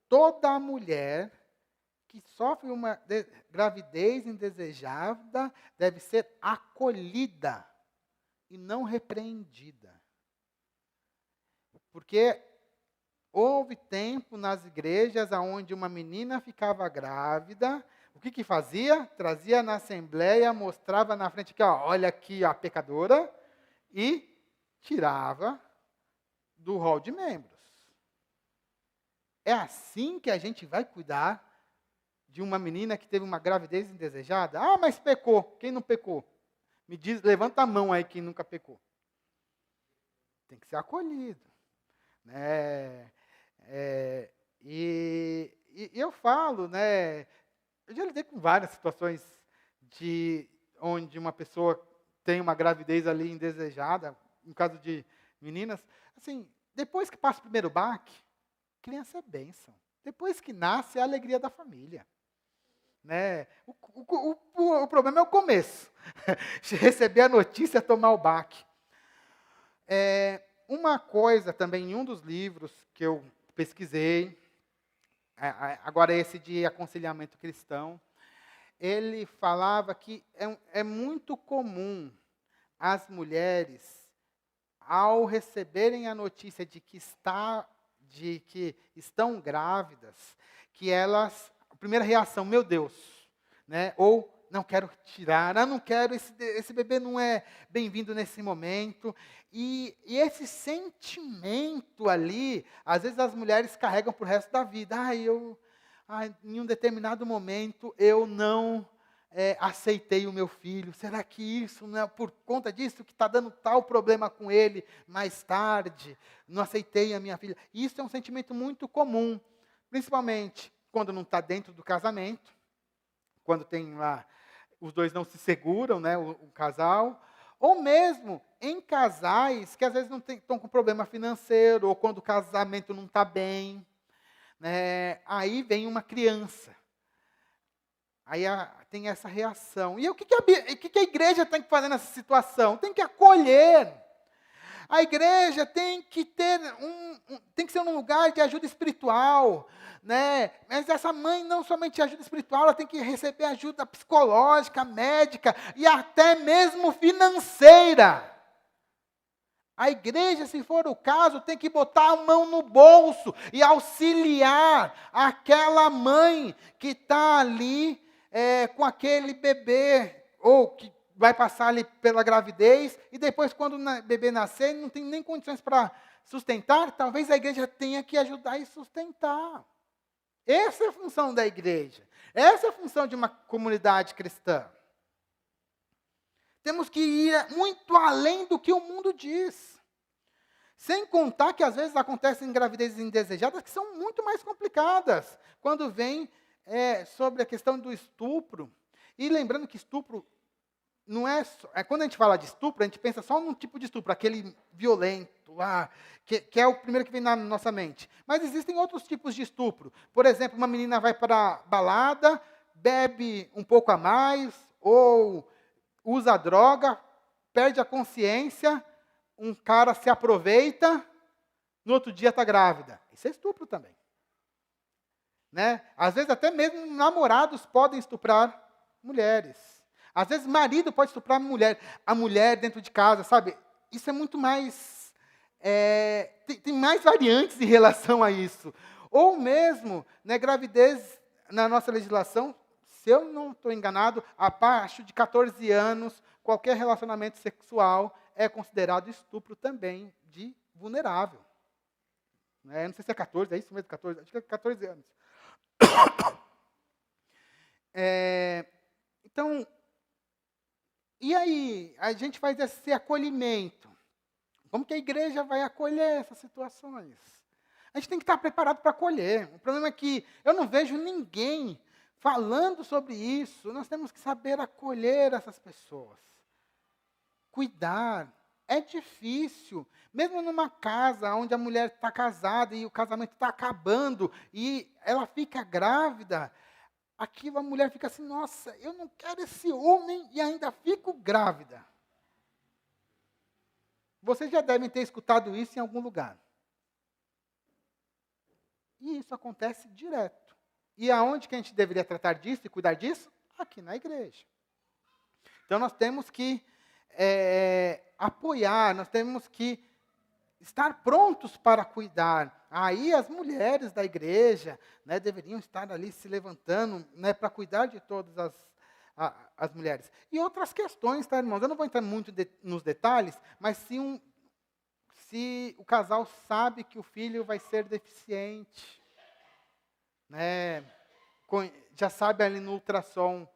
Toda mulher que sofre uma gravidez indesejada deve ser acolhida e não repreendida. Porque houve tempo nas igrejas onde uma menina ficava grávida, o que fazia? Trazia na assembleia, mostrava na frente que, olha aqui a pecadora, e tirava do rol de membros. É assim que a gente vai cuidar de uma menina que teve uma gravidez indesejada? Ah, mas pecou. Quem não pecou? Me diz, levanta a mão aí quem nunca pecou. Tem que ser acolhido. E eu falo, eu já lidei com várias situações onde uma pessoa tem uma gravidez ali indesejada, no caso de meninas, assim, depois que passa o primeiro baque, criança é bênção. Depois que nasce, é a alegria da família. O problema é o começo. Receber a notícia, tomar o baque. Uma coisa também, em um dos livros que eu pesquisei, agora esse de aconselhamento cristão, ele falava que é muito comum as mulheres, ao receberem a notícia de que estão grávidas, que elas, a primeira reação, meu Deus, ou não quero tirar, não quero, esse bebê não é bem-vindo nesse momento. E esse sentimento ali, às vezes as mulheres carregam para o resto da vida. Em um determinado momento, eu não aceitei o meu filho. Será que isso não é por conta disso que está dando tal problema com ele mais tarde? Não aceitei a minha filha. Isso é um sentimento muito comum, principalmente quando não está dentro do casamento, quando tem lá, os dois não se seguram, o casal, ou mesmo em casais que às vezes não estão com problema financeiro, ou quando o casamento não está bem, aí vem uma criança. Aí tem essa reação. E o que a igreja tem que fazer nessa situação? Tem que acolher. A igreja tem que tem que ser um lugar de ajuda espiritual, Mas essa mãe não somente ajuda espiritual, ela tem que receber ajuda psicológica, médica e até mesmo financeira. A igreja, se for o caso, tem que botar a mão no bolso e auxiliar aquela mãe que está ali com aquele bebê, ou que vai passar ali pela gravidez, e depois, quando o bebê nascer, não tem nem condições para sustentar, talvez a igreja tenha que ajudar e sustentar. Essa é a função da igreja. Essa é a função de uma comunidade cristã. Temos que ir muito além do que o mundo diz. Sem contar que, às vezes, acontecem gravidezes indesejadas que são muito mais complicadas, quando vem sobre a questão do estupro. E lembrando que estupro não é quando a gente fala de estupro, a gente pensa só num tipo de estupro, aquele violento lá, que é o primeiro que vem na nossa mente. Mas existem outros tipos de estupro. Por exemplo, uma menina vai para a balada, bebe um pouco a mais, ou usa droga, perde a consciência, um cara se aproveita, no outro dia está grávida. Isso é estupro também. né? Às vezes até mesmo namorados podem estuprar mulheres. Às vezes marido pode estuprar a mulher dentro de casa, sabe? Isso é muito mais, tem mais variantes em relação a isso. Ou mesmo, né, gravidez na nossa legislação, se eu não estou enganado, abaixo de 14 anos, qualquer relacionamento sexual é considerado estupro também de vulnerável. Né? Não sei se é 14, é isso mesmo, 14? Acho que é 14 anos. Então, e aí? A gente faz esse acolhimento. Como que a igreja vai acolher essas situações? A gente tem que estar preparado para acolher. O problema é que eu não vejo ninguém falando sobre isso. Nós temos que saber acolher essas pessoas. Cuidar. É difícil. Mesmo numa casa onde a mulher está casada e o casamento está acabando e ela fica grávida, aquilo a mulher fica assim, nossa, eu não quero esse homem e ainda fico grávida. Vocês já devem ter escutado isso em algum lugar. E isso acontece direto. E aonde que a gente deveria tratar disso e cuidar disso? Aqui na igreja. Então nós temos que apoiar, nós temos que estar prontos para cuidar. Aí as mulheres da igreja, né, deveriam estar ali se levantando, né, para cuidar de todas as mulheres. E outras questões, tá, irmãos? Eu não vou entrar muito nos detalhes, mas se o casal sabe que o filho vai ser deficiente, né, já sabe ali no ultrassom,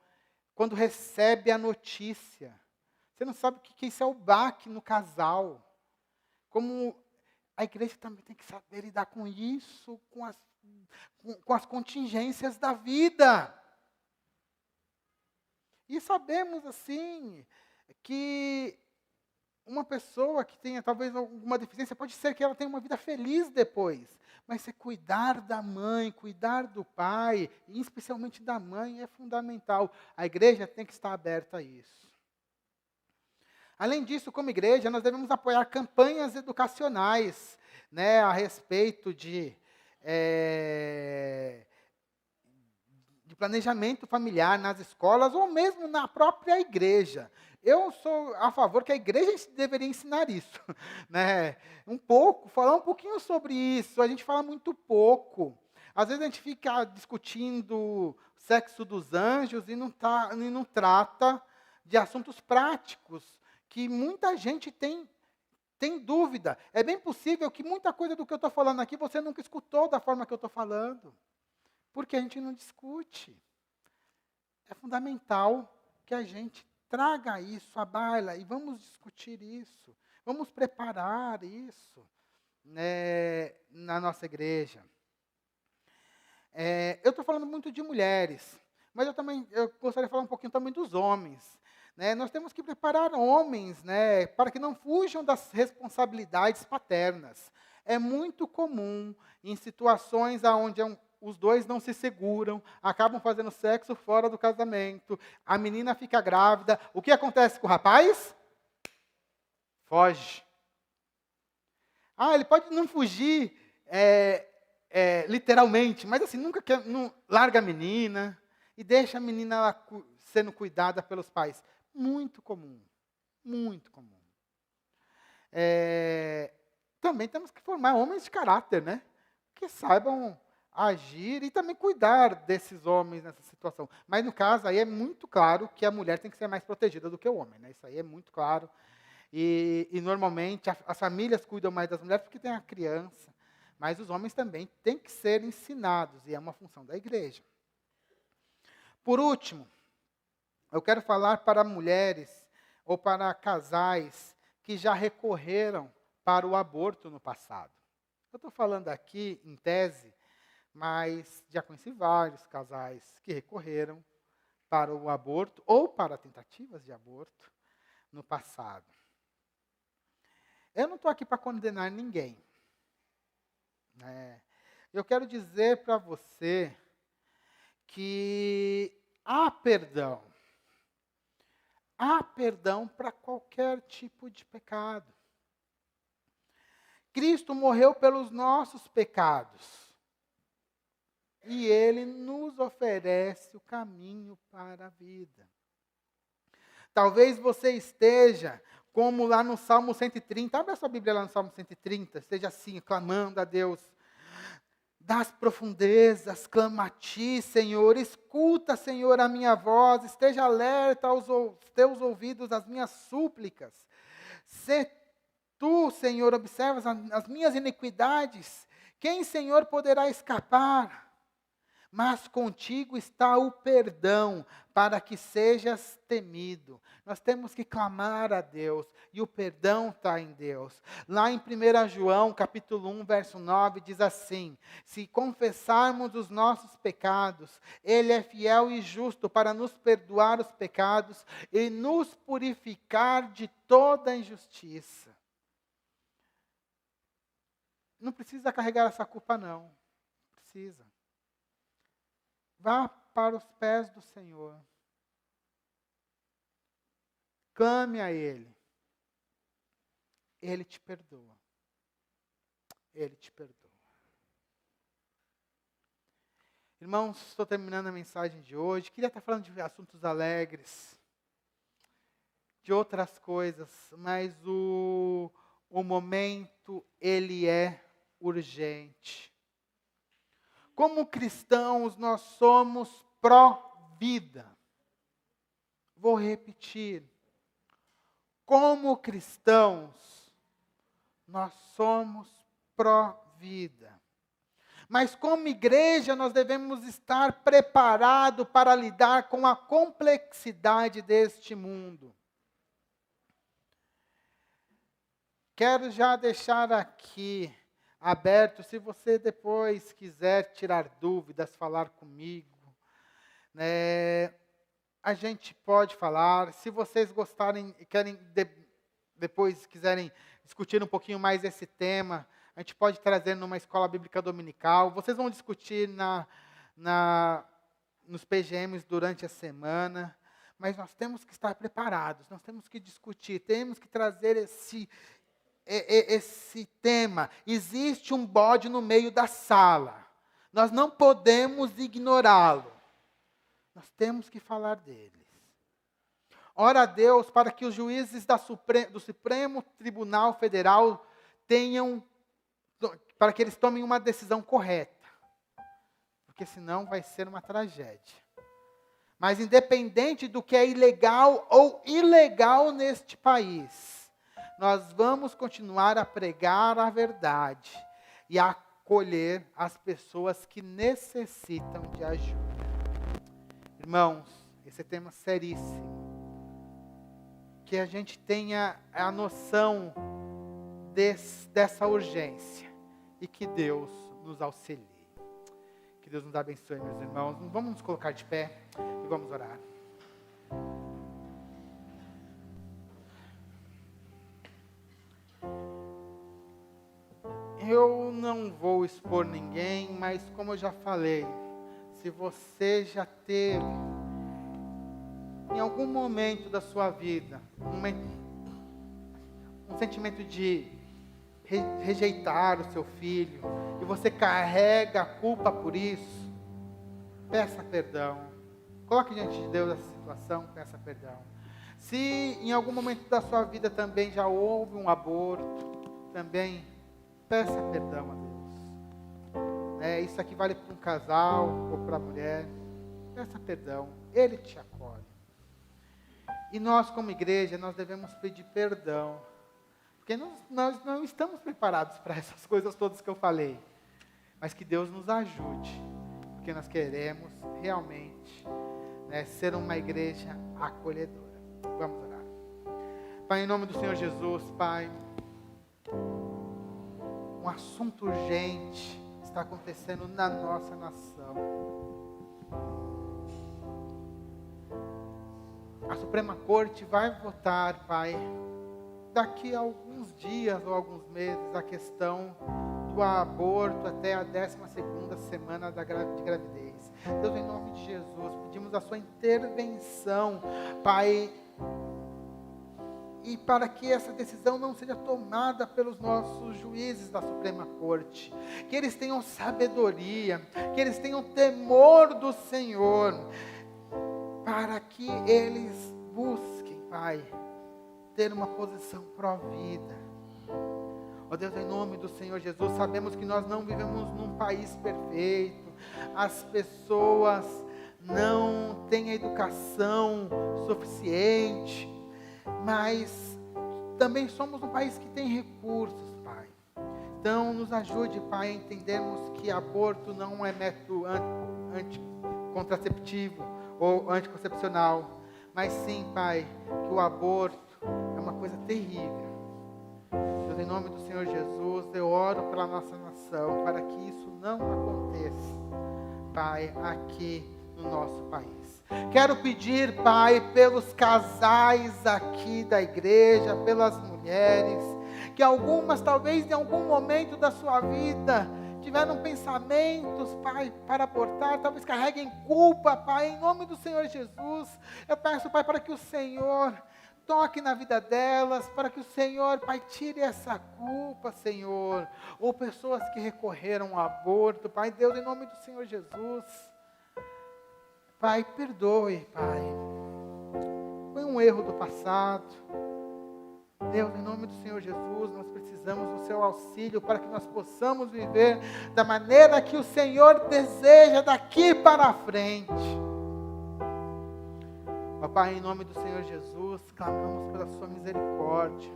quando recebe a notícia, você não sabe o que isso é o baque no casal. Como a igreja também tem que saber lidar com isso, com as contingências da vida. E sabemos, assim, que uma pessoa que tenha talvez alguma deficiência, pode ser que ela tenha uma vida feliz depois. Mas se cuidar da mãe, cuidar do pai, e especialmente da mãe, é fundamental. A igreja tem que estar aberta a isso. Além disso, como igreja, nós devemos apoiar campanhas educacionais, né, a respeito de planejamento familiar nas escolas ou mesmo na própria igreja. Eu sou a favor que a igreja deveria ensinar isso, né? Falar um pouquinho sobre isso. A gente fala muito pouco. Às vezes a gente fica discutindo o sexo dos anjos e não trata de assuntos práticos que muita gente tem dúvida. É bem possível que muita coisa do que eu estou falando aqui você nunca escutou da forma que eu estou falando. Porque a gente não discute. É fundamental que a gente traga isso à baila e vamos discutir isso. Vamos preparar isso, né, na nossa igreja. Eu estou falando muito de mulheres, mas eu gostaria de falar um pouquinho também dos homens. Né? Nós temos que preparar homens, né, para que não fujam das responsabilidades paternas. É muito comum em situações onde os dois não se seguram, acabam fazendo sexo fora do casamento, a menina fica grávida. O que acontece com o rapaz? Foge. Ele pode não fugir literalmente, mas assim, não larga a menina e deixa a menina lá sendo cuidada pelos pais. Muito comum, muito comum. Também temos que formar homens de caráter, né? Que saibam agir e também cuidar desses homens nessa situação. Mas no caso aí é muito claro que a mulher tem que ser mais protegida do que o homem, né? Isso aí é muito claro. E normalmente as famílias cuidam mais das mulheres porque tem a criança. Mas os homens também têm que ser ensinados e é uma função da igreja. Por último, eu quero falar para mulheres ou para casais que já recorreram para o aborto no passado. Eu estou falando aqui, em tese, mas já conheci vários casais que recorreram para o aborto ou para tentativas de aborto no passado. Eu não estou aqui para condenar ninguém. Eu quero dizer para você que há perdão. Há perdão para qualquer tipo de pecado. Cristo morreu pelos nossos pecados. E Ele nos oferece o caminho para a vida. Talvez você esteja, como lá no Salmo 130, abre a sua Bíblia lá no Salmo 130, esteja assim, clamando a Deus. Das profundezas, clama a ti, Senhor, escuta, Senhor, a minha voz, esteja alerta aos teus ouvidos às minhas súplicas. Se tu, Senhor, observas as minhas iniquidades, quem, Senhor, poderá escapar? Mas contigo está o perdão, para que sejas temido. Nós temos que clamar a Deus, e o perdão está em Deus. Lá em 1 João, capítulo 1, verso 9, diz assim: se confessarmos os nossos pecados, Ele é fiel e justo para nos perdoar os pecados e nos purificar de toda injustiça. Não precisa carregar essa culpa, não. Precisa. Vá para os pés do Senhor. Clame a Ele. Ele te perdoa. Ele te perdoa. Irmãos, estou terminando a mensagem de hoje. Queria estar falando de assuntos alegres, de outras coisas, mas o momento, ele é urgente. Como cristãos, nós somos pró-vida. Vou repetir. Como cristãos, nós somos pró-vida. Mas como igreja, nós devemos estar preparados para lidar com a complexidade deste mundo. Quero já deixar aqui aberto, se você depois quiser tirar dúvidas, falar comigo, né, a gente pode falar. Se vocês gostarem, querem depois quiserem discutir um pouquinho mais esse tema, a gente pode trazer numa escola bíblica dominical. Vocês vão discutir nos PGMs durante a semana, mas nós temos que estar preparados, nós temos que discutir, temos que trazer esse tema. Existe um bode no meio da sala. Nós não podemos ignorá-lo. Nós temos que falar deles. Ora a Deus para que os juízes do Supremo Tribunal Federal para que eles tomem uma decisão correta. Porque senão vai ser uma tragédia. Mas independente do que é ilegal ou ilegal neste país, nós vamos continuar a pregar a verdade e a acolher as pessoas que necessitam de ajuda. Irmãos, esse é tema seríssimo. Que a gente tenha a noção dessa urgência e que Deus nos auxilie. Que Deus nos abençoe, meus irmãos. Vamos nos colocar de pé e vamos orar. Eu não vou expor ninguém, mas como eu já falei, se você já teve, em algum momento da sua vida, um sentimento de rejeitar o seu filho, e você carrega a culpa por isso, peça perdão. Coloque diante de Deus essa situação, peça perdão. Se em algum momento da sua vida também já houve um aborto, também peça perdão a Deus. Isso aqui vale para um casal ou para a mulher. Peça perdão, Ele te acolhe. E nós como igreja, nós devemos pedir perdão. Porque nós não estamos preparados para essas coisas todas que eu falei. Mas que Deus nos ajude. Porque nós queremos realmente ser uma igreja acolhedora. Vamos orar. Pai, em nome do Senhor Jesus, Pai, um assunto urgente está acontecendo na nossa nação. A Suprema Corte vai votar, Pai, daqui a alguns dias ou alguns meses, a questão do aborto até a 12ª semana de gravidez. Deus, em nome de Jesus, pedimos a sua intervenção, Pai, e para que essa decisão não seja tomada pelos nossos juízes da Suprema Corte. Que eles tenham sabedoria, que eles tenham temor do Senhor, para que eles busquem, Pai, ter uma posição pró-vida. Ó Deus, em nome do Senhor Jesus, sabemos que nós não vivemos num país perfeito, as pessoas não têm a educação suficiente, mas também somos um país que tem recursos, Pai. Então, nos ajude, Pai, a entendermos que aborto não é método anticontraceptivo ou anticoncepcional, mas sim, Pai, que o aborto é uma coisa terrível. Deus, em nome do Senhor Jesus, eu oro pela nossa nação, para que isso não aconteça, Pai, aqui no nosso país. Quero pedir, Pai, pelos casais aqui da igreja, pelas mulheres, que algumas, talvez em algum momento da sua vida, tiveram pensamentos, Pai, para abortar, talvez carreguem culpa, Pai, em nome do Senhor Jesus. Eu peço, Pai, para que o Senhor toque na vida delas, para que o Senhor, Pai, tire essa culpa, Senhor. Ou pessoas que recorreram ao aborto, Pai, Deus, em nome do Senhor Jesus. Pai, perdoe, Pai. Foi um erro do passado. Deus, em nome do Senhor Jesus, nós precisamos do seu auxílio para que nós possamos viver da maneira que o Senhor deseja daqui para frente. Ó Pai, em nome do Senhor Jesus, clamamos pela sua misericórdia.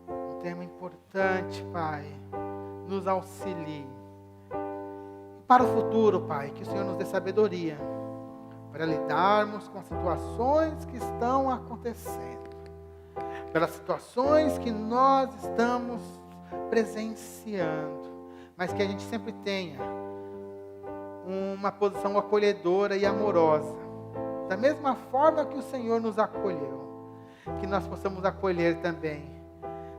Um tema importante, Pai, nos auxilie. Para o futuro, Pai, que o Senhor nos dê sabedoria para lidarmos com as situações que estão acontecendo, pelas situações que nós estamos presenciando, mas que a gente sempre tenha uma posição acolhedora e amorosa, da mesma forma que o Senhor nos acolheu, que nós possamos acolher também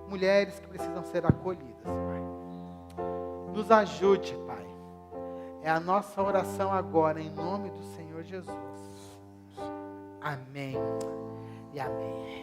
mulheres que precisam ser acolhidas, Pai. Nos ajude, Pai. É a nossa oração agora, em nome do Senhor Jesus. Amém e amém.